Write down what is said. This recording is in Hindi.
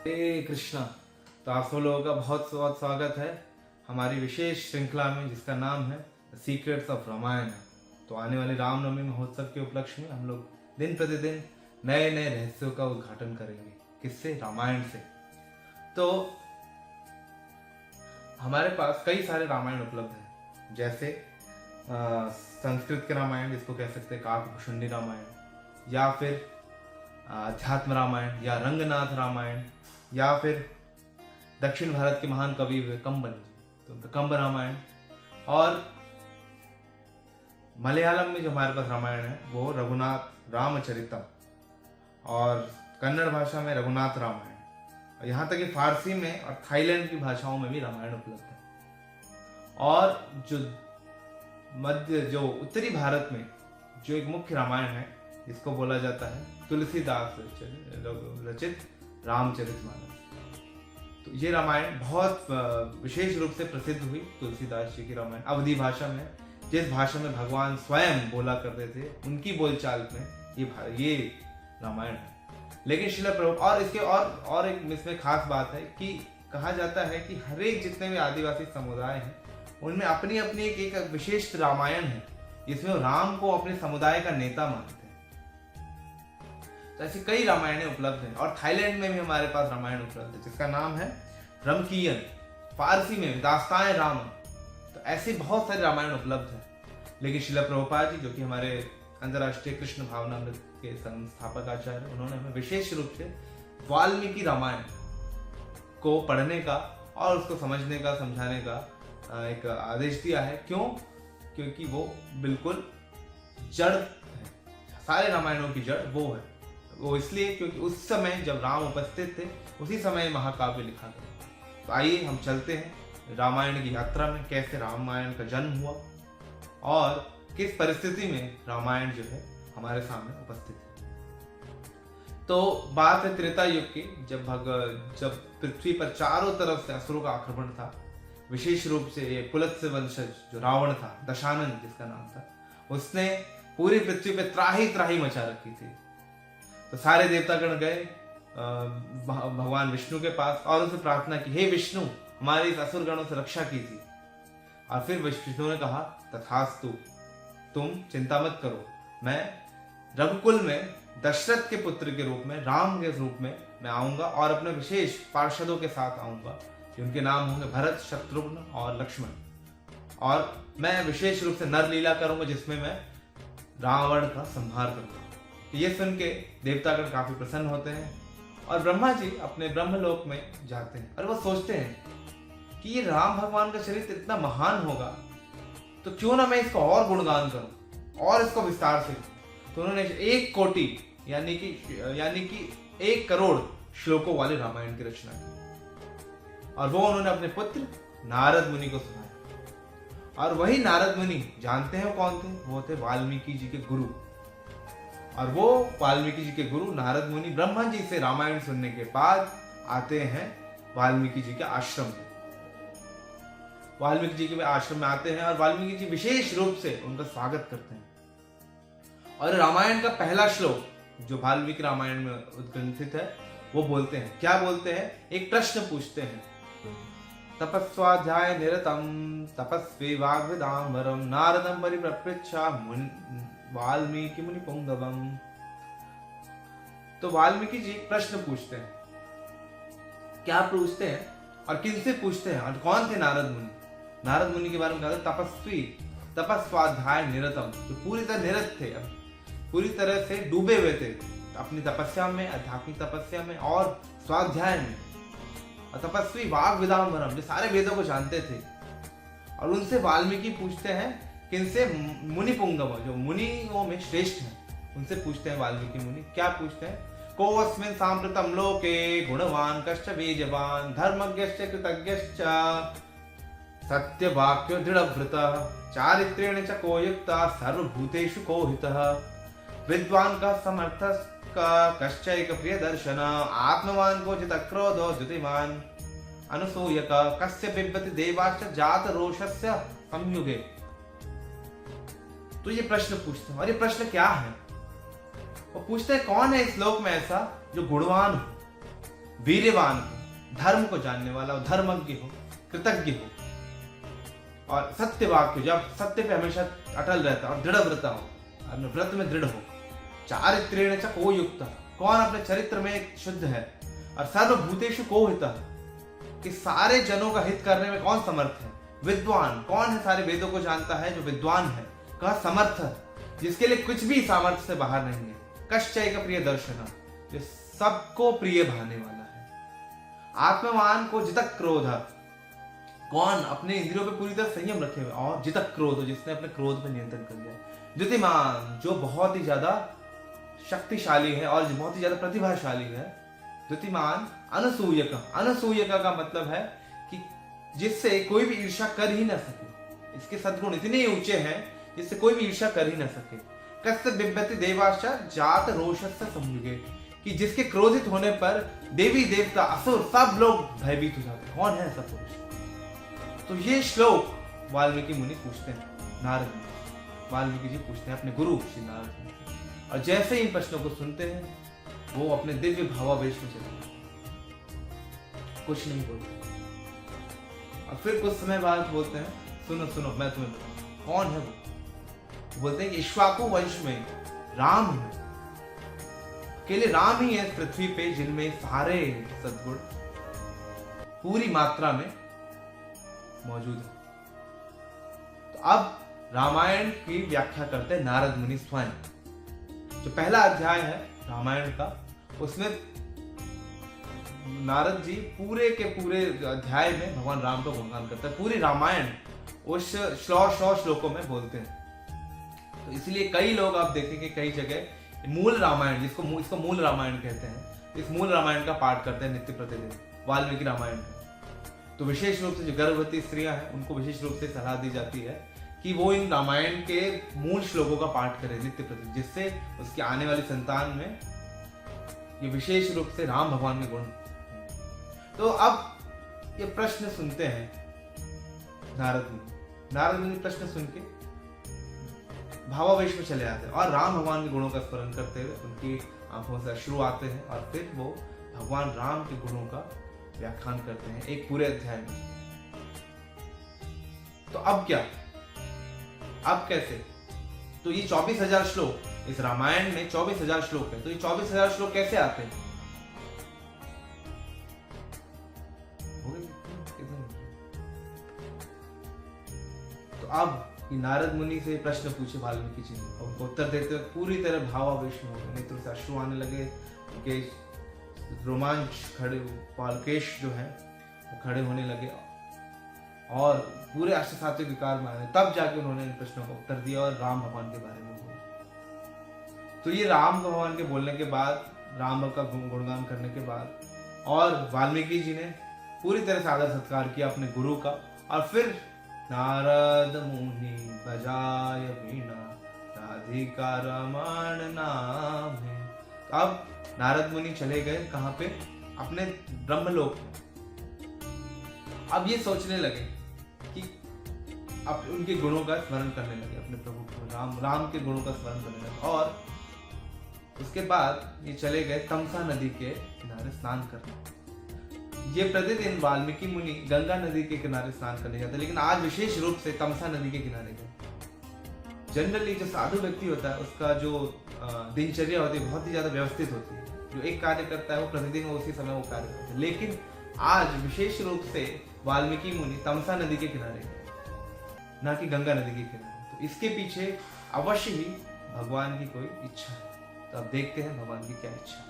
हरे कृष्णा। तो आप सब लोगों का बहुत बहुत स्वागत है हमारी विशेष श्रृंखला में जिसका नाम है सीक्रेट्स ऑफ रामायण। तो आने वाले रामनवमी महोत्सव के उपलक्ष्य में हम लोग दिन प्रतिदिन नए नए रहस्यों का उद्घाटन करेंगे। किससे? रामायण से। तो हमारे पास कई सारे रामायण उपलब्ध हैं, जैसे संस्कृत के रामायण जिसको कह सकते हैं काकभूषुंडी रामायण, या फिर अध्यात्म रामायण, या रंगनाथ रामायण, या फिर दक्षिण भारत के महान कवि हुए कंबन जी, तो कंब रामायण। और मलयालम में जो हमारे पास रामायण है वो रघुनाथ रामचरितम, और कन्नड़ भाषा में रघुनाथ रामायण, और यहाँ तक कि फारसी में और थाईलैंड की भाषाओं में भी रामायण उपलब्ध है। और जो उत्तरी भारत में जो एक मुख्य रामायण है जिसको बोला जाता है तुलसीदास रचित रामचरितमानस। तो ये रामायण बहुत विशेष रूप से प्रसिद्ध हुई। तुलसीदास जी की रामायण अवधी भाषा में, जिस भाषा में भगवान स्वयं बोला करते थे, उनकी बोलचाल में ये रामायण है। लेकिन शिला प्रभु और इसके और एक इसमें खास बात है कि कहा जाता है कि हर एक जितने भी आदिवासी समुदाय हैं उनमें अपनी अपनी एक विशेष रामायण है जिसमें राम को अपने समुदाय का नेता मानते हैं। तो ऐसी कई रामायणें उपलब्ध हैं। और थाईलैंड में भी हमारे पास रामायण उपलब्ध है जिसका नाम है रमकीयन, फारसी में दास्तान राम। तो ऐसे बहुत सारे रामायण उपलब्ध हैं। लेकिन शिला प्रभुपाद जी, जो कि हमारे अंतर्राष्ट्रीय कृष्ण भावनामृत के संस्थापक आचार्य, उन्होंने हमें विशेष रूप से वाल्मीकि रामायण को पढ़ने का और उसको समझने का, समझाने का एक आदेश दिया है। क्यों? क्योंकि वो बिल्कुल जड़ है, सारे रामायणों की जड़ वो है। वो इसलिए क्योंकि उस समय जब राम उपस्थित थे उसी समय महाकाव्य लिखा गया। तो आइए हम चलते हैं रामायण की यात्रा में, कैसे रामायण का जन्म हुआ और किस परिस्थिति में रामायण जो है हमारे सामने उपस्थित है। तो बात है त्रेता युग की, जब पृथ्वी पर चारों तरफ से असुरों का आक्रमण था। विशेष रूप से ये पुलत्स्य वंशज जो रावण था, दशानन जिसका नाम था, उसने पूरी पृथ्वी पे त्राही त्राही मचा रखी थी। तो सारे देवतागण गए भगवान विष्णु के पास और उनसे प्रार्थना की, हे विष्णु, हमारे इस असुर गणों से रक्षा कीजिए। और फिर विष्णु ने कहा, तथास्तु, तुम चिंता मत करो, मैं रघुकुल में दशरथ के पुत्र के रूप में, राम के रूप में मैं आऊंगा और अपने विशेष पार्षदों के साथ आऊंगा। उनके नाम होंगे भरत, शत्रुघ्न और लक्ष्मण। और मैं विशेष रूप से नर लीला करूंगा जिसमें मैं रावण का संहार करूंगा। तो ये सुन के देवतागण काफी प्रसन्न होते हैं और ब्रह्मा जी अपने ब्रह्मलोक में जाते हैं और वो सोचते हैं कि ये राम भगवान का चरित्र इतना महान होगा तो क्यों ना मैं इसको और गुणगान करूं और इसको विस्तार से। तो उन्होंने 1 कोटि यानी कि 1 करोड़ श्लोकों वाले रामायण की रचना की और वो उन्होंने अपने पुत्र नारद मुनि को सुनाया। और वही नारद मुनि जानते हैं वो कौन थे? वो थे वाल्मीकि जी के गुरु। और वो वाल्मीकि जी के गुरु नारद मुनि ब्रह्मा जी से रामायण सुनने के बाद आते हैं वाल्मीकि जी के आश्रम में। वाल्मीकि जी के आश्रम में आते हैं और वाल्मीकि जी विशेष रूप से उनका स्वागत करते हैं। और रामायण का पहला श्लोक जो वाल्मीकि रामायण में उद्ग्रंथित है वो बोलते हैं, क्या बोलते हैं? एक प्रश्न पूछते हैं, तपस्वाध्याय निरतम तपस्वी वाग्विदाम्बरम नारदम परिप्रपृच्छा वाल्मीकि मुनि पुंगवम। तो वाल्मीकि जी प्रश्न पूछते हैं। क्या पूछते हैं और किनसे पूछते हैं और कौन थे नारद मुनि? नारद मुनि के बारे में कहा तपस्वी, तपस्वाध्याय निरतम, जो पूरी तरह निरत थे, पूरी तरह से डूबे हुए थे अपनी तपस्या में, आध्यात्मिक तपस्या में और स्वाध्याय में। और तपस्वी वाग विदाम्बरम, जो सारे वेदों को जानते थे। और उनसे वाल्मीकि पूछते हैं किनसे? मुनि पुंगव, जो मुनियों में श्रेष्ठ हैं, उनसे पूछते हैं वाल्मीकि मुनि। क्या पूछते हैं? को अस्मिन् सांप्रतम लोके गुणवान कश्च बीजवान धर्मज्ञश्च कृतज्ञश्च सत्यवाक्यो दृढ़व्रतः चारित्रेण च को युक्तः सर्वभूतेषु को हितः विद्वान का समर्थः कश्चैक प्रियदर्शन आत्मवान को जित क्रोधो द्युतिमान अनुसूयक कस्य बिभ्यति देवाश्च जात रोषस्य संयुगे। तो ये प्रश्न पूछते हैं। और ये प्रश्न क्या है? वो पूछते हैं कौन है इस लोक में ऐसा जो गुणवान हो, वीर्यवान हो, धर्म को जानने वाला हो, धर्मज्ञ हो, कृतज्ञ हो और सत्यवाक्य, जब सत्य पे हमेशा अटल रहता और दृढ़ व्रता हो, अपने व्रत में दृढ़ हो। चारित्रेण च को युक्त, कौन अपने चरित्र में शुद्ध है। और सर्वभूतेषु को हितः, कि सारे जनों का हित करने में कौन समर्थ है। विद्वान, कौन है सारे वेदों को जानता है, जो विद्वान है। कहा समर्थ, जिसके लिए कुछ भी सामर्थ्य से बाहर नहीं है। कश्चैक प्रिय दर्शन, जो सबको प्रिय भाने वाला है। आत्मवान को जितक क्रोध, कौन अपने इंद्रियों पे पूरी तरह संयम रखे हुए और जितक क्रोध, जिसने अपने क्रोध पर नियंत्रण कर लिया। द्युतिमान, जो बहुत ही ज्यादा शक्तिशाली है और जो बहुत ही ज्यादा प्रतिभाशाली है। द्युतिमान अनसूयक, अनसूयक का मतलब है कि जिससे कोई भी ईर्ष्या कर ही ना सके। इसके सद्गुण इतने ऊंचे हैं जिससे कोई भी ईर्ष्या कर ही ना सके। कस्य बिभ्यति देवाश्च जात रोषस्य संयुगे, कि जिसके क्रोधित होने पर देवी देवता असुर सब लोग भयभीत हो जाते हैं। कौन है ऐसा पुरुष। तो ये श्लोक वाल्मीकि मुनि पूछते हैं, नारद मुनि, वाल्मीकि जी पूछते हैं अपने गुरु श्री नारद मुनि से। और जैसे इन प्रश्नों को सुनते हैं वो अपने दिव्य भावावेश में चले जाते, कुछ नहीं बोलते। और फिर कुछ समय बाद बोलते हैं, सुनो सुनो मैं तुम्हें बताऊं कौन है वो। बोलते हैं कि इक्ष्वाकु वंश में राम है, अकेले राम ही है पृथ्वी पे जिनमें सारे सद्गुण पूरी मात्रा में मौजूद है। तो अब रामायण की व्याख्या करते हैं नारद मुनि स्वयं। जो पहला अध्याय है रामायण का, उसमें नारद जी पूरे के पूरे अध्याय में भगवान राम का गुणगान करते हैं। पूरी रामायण उस 100 श्लोकों में बोलते हैं। तो इसलिए कई लोग आप देखेंगे कई जगह मूल रामायण, इसको मूल रामायण कहते हैं, इस मूल रामायण का पाठ करते हैं नित्य प्रतिदिन, वाल्मीकि रामायण है। तो विशेष रूप से जो गर्भवती स्त्रियां हैं उनको विशेष रूप से सलाह दी जाती है कि वो इन रामायण के मूल श्लोकों का पाठ करें नित्य प्रतिदिन, जिससे उसकी आने वाली संतान में ये विशेष रूप से राम भगवान के गुण। तो अब ये प्रश्न सुनते हैं नारद मुनि प्रश्न सुन के भावावेश में चले आते हैं और राम भगवान के गुणों का स्मरण करते हुए उनकी आंखों से अश्रु आते हैं और फिर वो भगवान राम के गुणों का व्याख्यान करते हैं एक पूरे अध्याय में। तो अब क्या, अब कैसे। तो ये 24,000 श्लोक, इस रामायण में 24,000 श्लोक है। तो ये 24,000 श्लोक कैसे आते हैं। तो अब नारद मुनि से प्रश्न पूछे वाल्मीकि जी ने, उनको उत्तर देते वक्त पूरी तरह भावावेश में हो गए, नेत्रों से अश्रु आने लगे, उनके रोमांच खड़े, पालकेश जो है वो खड़े होने लगे और पूरे अष्टसात्विक विकार में आए। तब जाके उन्होंने इन प्रश्नों का उत्तर दिया और राम भगवान के बारे में बोला। तो ये राम भगवान के बोलने के बाद, राम का गुणगान करने के बाद, और वाल्मीकि जी ने पूरी तरह से आदर सत्कार किया अपने गुरु का। और फिर नारद मुनि बजाय वीणा राधिका रमण नाम है। अब नारद मुनि चले गए कहां पे, अपने ब्रह्मलोक में। अब ये सोचने लगे कि अब उनके गुणों का स्मरण करने लगे, अपने प्रभु को, राम के गुणों का स्मरण करने लगे। और उसके बाद ये चले गए तमसा नदी के किनारे स्नान करने। ये प्रतिदिन वाल्मीकि मुनि गंगा नदी के किनारे स्नान करने जाते, लेकिन आज विशेष रूप से तमसा नदी के किनारे गए। जनरली जो साधु व्यक्ति होता है उसका जो दिनचर्या होती है बहुत ही ज्यादा व्यवस्थित होती है। जो एक कार्य करता है वो प्रतिदिन उसी समय वो कार्य करता है, लेकिन आज विशेष रूप से वाल्मीकि मुनि तमसा नदी के किनारे गए, ना कि गंगा नदी के किनारे। तो इसके पीछे अवश्य ही भगवान की कोई इच्छा है। तो अब देखते हैं भगवान की क्या इच्छा है।